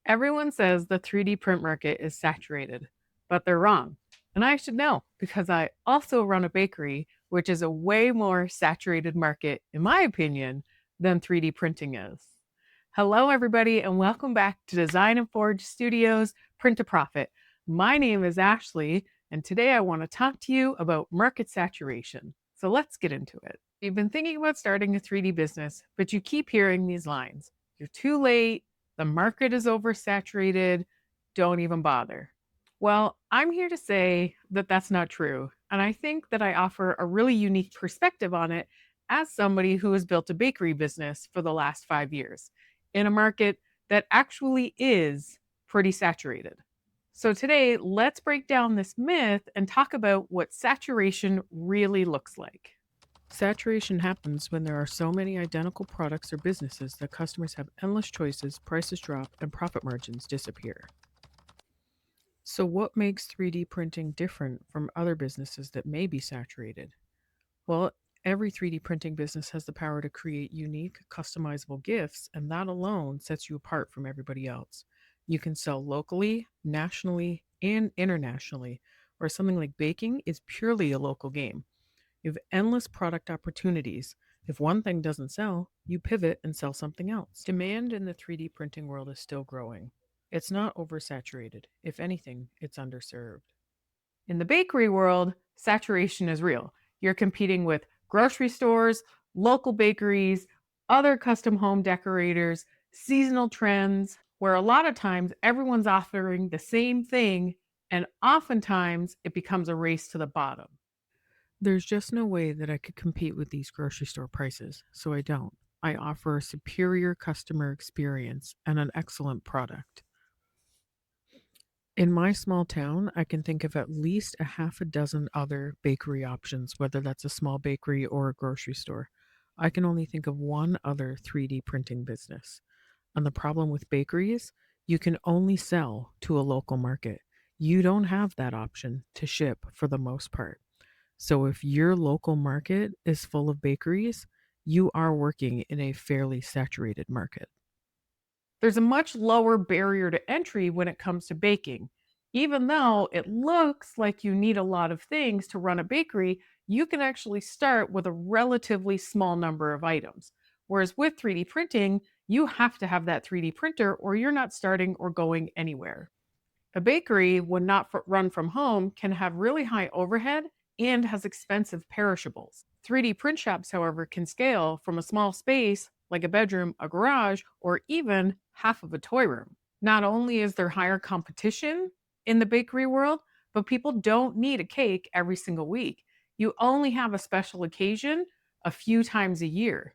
Everyone says the 3D print market is saturated, but they're wrong. And I should know because I also run a bakery, which is a way more saturated market, in my opinion, than 3D printing is. Hello, everybody, and welcome back to Design and Forge Studios Print to Profit. My name is Ashley, and today I want to talk to you about market saturation. So let's get into it. You've been thinking about starting a 3D business, but you keep hearing these lines: you're too late, the market is oversaturated, don't even bother. Well, I'm here to say that that's not true. And I think that I offer a really unique perspective on it as somebody who has built a bakery business for the last 5 years in a market that actually is pretty saturated. So today, let's break down this myth and talk about what saturation really looks like. Saturation happens when there are so many identical products or businesses that customers have endless choices, prices drop, and profit margins disappear. So, what makes 3D printing different from other businesses that may be saturated? Well, every 3D printing business has the power to create unique, customizable gifts, and that alone sets you apart from everybody else. You can sell locally, nationally, and internationally, where something like baking is purely a local game. You have endless product opportunities. If one thing doesn't sell, you pivot and sell something else. Demand in the 3D printing world is still growing. It's not oversaturated. If anything, it's underserved. In the bakery world, saturation is real. You're competing with grocery stores, local bakeries, other custom home decorators, seasonal trends, where a lot of times everyone's offering the same thing, and oftentimes it becomes a race to the bottom. There's just no way that I could compete with these grocery store prices, so I don't. I offer a superior customer experience and an excellent product. In my small town, I can think of at least a half a dozen other bakery options, whether that's a small bakery or a grocery store. I can only think of one other 3D printing business. And the problem with bakeries, you can only sell to a local market. You don't have that option to ship for the most part. So if your local market is full of bakeries, you are working in a fairly saturated market. There's a much lower barrier to entry when it comes to baking. Even though it looks like you need a lot of things to run a bakery, you can actually start with a relatively small number of items. Whereas with 3D printing, you have to have that 3D printer or you're not starting or going anywhere. A bakery, when not run from home, can have really high overhead and has expensive perishables. 3D print shops, however, can scale from a small space like a bedroom, a garage, or even half of a toy room. Not only is there higher competition in the bakery world, but people don't need a cake every single week. You only have a special occasion a few times a year.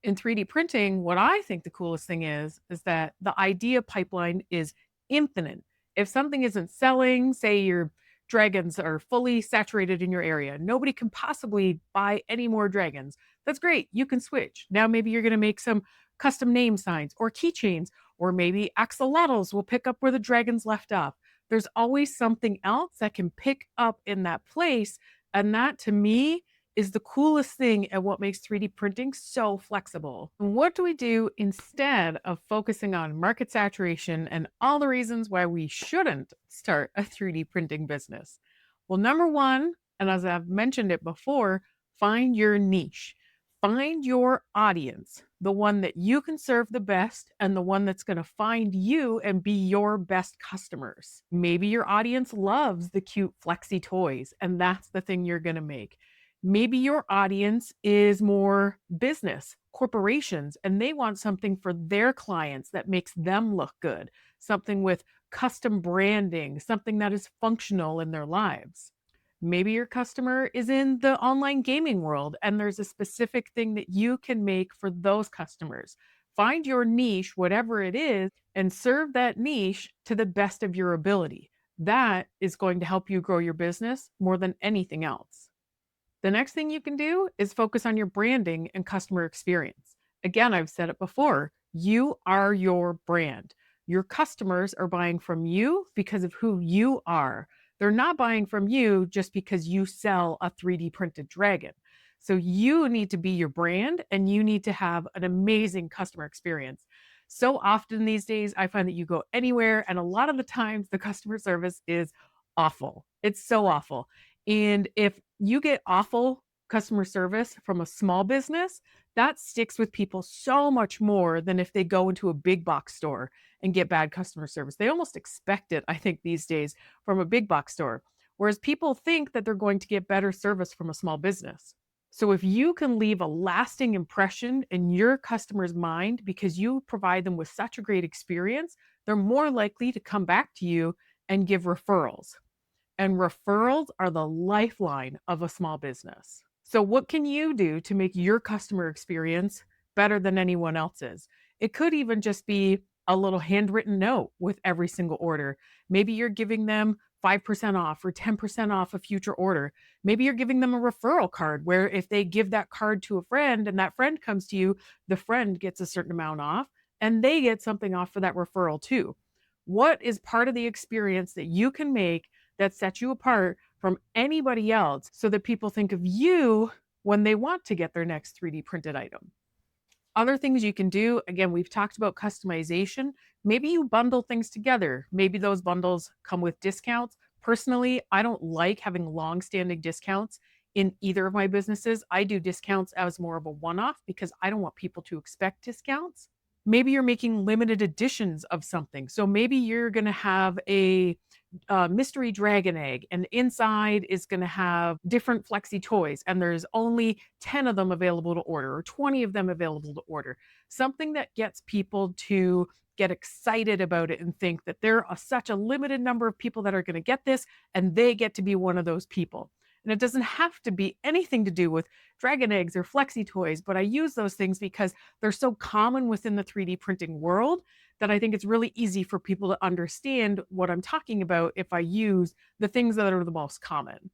In 3D printing, what I think the coolest thing is that the idea pipeline is infinite. If something isn't selling, say your dragons are fully saturated in your area, nobody can possibly buy any more dragons. That's great. You can switch. Now maybe you're going to make some custom name signs or keychains, or maybe axolotls will pick up where the dragons left off. There's always something else that can pick up in that place. And that to me is the coolest thing and what makes 3D printing so flexible. And what do we do instead of focusing on market saturation and all the reasons why we shouldn't start a 3D printing business? Well, number one, and as I've mentioned it before, find your niche. Find your audience, the one that you can serve the best and the one that's going to find you and be your best customers. Maybe your audience loves the cute flexy toys, and that's the thing you're going to make. Maybe your audience is more business, corporations, and they want something for their clients that makes them look good, something with custom branding, something that is functional in their lives. Maybe your customer is in the online gaming world and there's a specific thing that you can make for those customers. Find your niche, whatever it is, and serve that niche to the best of your ability. That is going to help you grow your business more than anything else. The next thing you can do is focus on your branding and customer experience. Again, I've said it before, you are your brand. Your customers are buying from you because of who you are. They're not buying from you just because you sell a 3D printed dragon. So you need to be your brand and you need to have an amazing customer experience. So often these days, I find that you go anywhere, and a lot of the times the customer service is awful. It's so awful. And if you get awful customer service from a small business, that sticks with people so much more than if they go into a big box store and get bad customer service. They almost expect it, I think, these days from a big box store. Whereas people think that they're going to get better service from a small business. So if you can leave a lasting impression in your customer's mind because you provide them with such a great experience, they're more likely to come back to you and give referrals. And referrals are the lifeline of a small business. So, what can you do to make your customer experience better than anyone else's? It could even just be a little handwritten note with every single order. Maybe you're giving them 5% off or 10% off a future order. Maybe you're giving them a referral card where if they give that card to a friend and that friend comes to you, the friend gets a certain amount off and they get something off for that referral too. What is part of the experience that you can make that sets you apart from anybody else so that people think of you when they want to get their next 3D printed item? Other things you can do, again, we've talked about customization. Maybe you bundle things together. Maybe those bundles come with discounts. Personally, I don't like having long-standing discounts in either of my businesses. I do discounts as more of a one-off because I don't want people to expect discounts. Maybe you're making limited editions of something. So maybe you're going to have a mystery dragon egg, and inside is going to have different flexi toys, and there's only 10 of them available to order or 20 of them available to order. Something that gets people to get excited about it and think that there are such a limited number of people that are going to get this, and they get to be one of those people. And it doesn't have to be anything to do with dragon eggs or flexi toys, but I use those things because they're so common within the 3D printing world that I think it's really easy for people to understand what I'm talking about if I use the things that are the most common.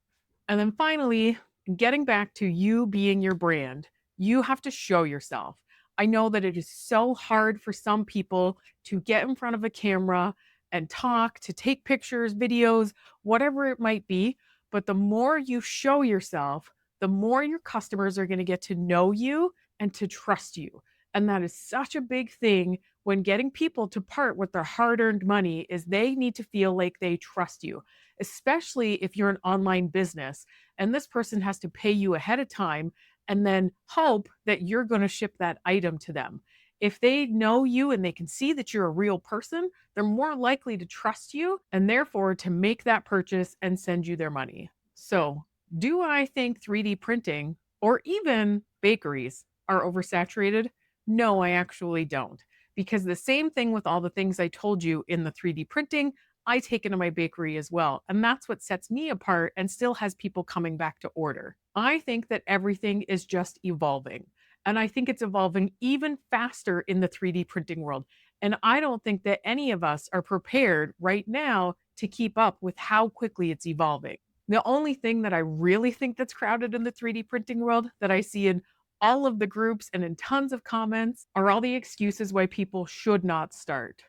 And then finally, getting back to you being your brand, you have to show yourself. I know that it is so hard for some people to get in front of a camera and talk, to take pictures, videos, whatever it might be. But the more you show yourself, the more your customers are going to get to know you and to trust you. And that is such a big thing when getting people to part with their hard-earned money is they need to feel like they trust you, especially if you're an online business and this person has to pay you ahead of time and then hope that you're going to ship that item to them. If they know you and they can see that you're a real person, they're more likely to trust you and therefore to make that purchase and send you their money. So, do I think 3D printing or even bakeries are oversaturated? No, I actually don't. Because the same thing with all the things I told you in the 3D printing, I take into my bakery as well. And that's what sets me apart and still has people coming back to order. I think that everything is just evolving. And I think it's evolving even faster in the 3D printing world. And I don't think that any of us are prepared right now to keep up with how quickly it's evolving. The only thing that I really think that's crowded in the 3D printing world that I see in all of the groups and in tons of comments are all the excuses why people should not start.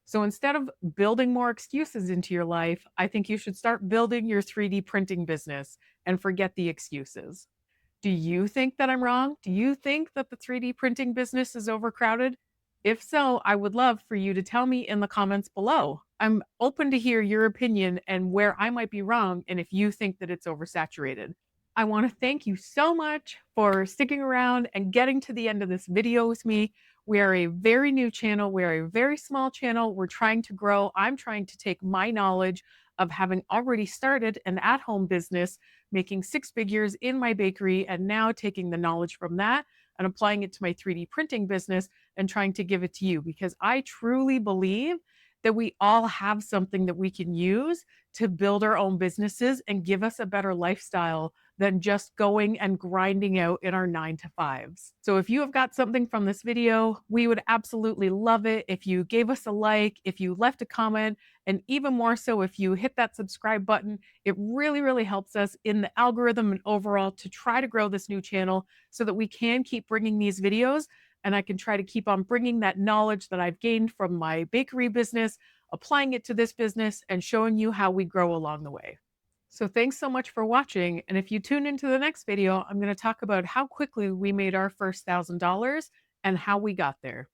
So instead of building more excuses into your life, I think you should start building your 3D printing business and forget the excuses. Do you think that I'm wrong? Do you think that the 3D printing business is overcrowded? If so, I would love for you to tell me in the comments below. I'm open to hear your opinion and where I might be wrong and if you think that it's oversaturated. I want to thank you so much for sticking around and getting to the end of this video with me. We are a very new channel. We are a very small channel. We're trying to grow. I'm trying to take my knowledge of having already started an at-home business, making six figures in my bakery, and now taking the knowledge from that and applying it to my 3D printing business and trying to give it to you because I truly believe that we all have something that we can use to build our own businesses and give us a better lifestyle than just going and grinding out in our 9 to 5s. So if you have got something from this video, we would absolutely love it if you gave us a like, if you left a comment, and even more so if you hit that subscribe button. It really, really helps us in the algorithm and overall to try to grow this new channel so that we can keep bringing these videos and I can try to keep on bringing that knowledge that I've gained from my bakery business, applying it to this business, and showing you how we grow along the way. So thanks so much for watching. And if you tune into the next video, I'm going to talk about how quickly we made our first $1,000 and how we got there.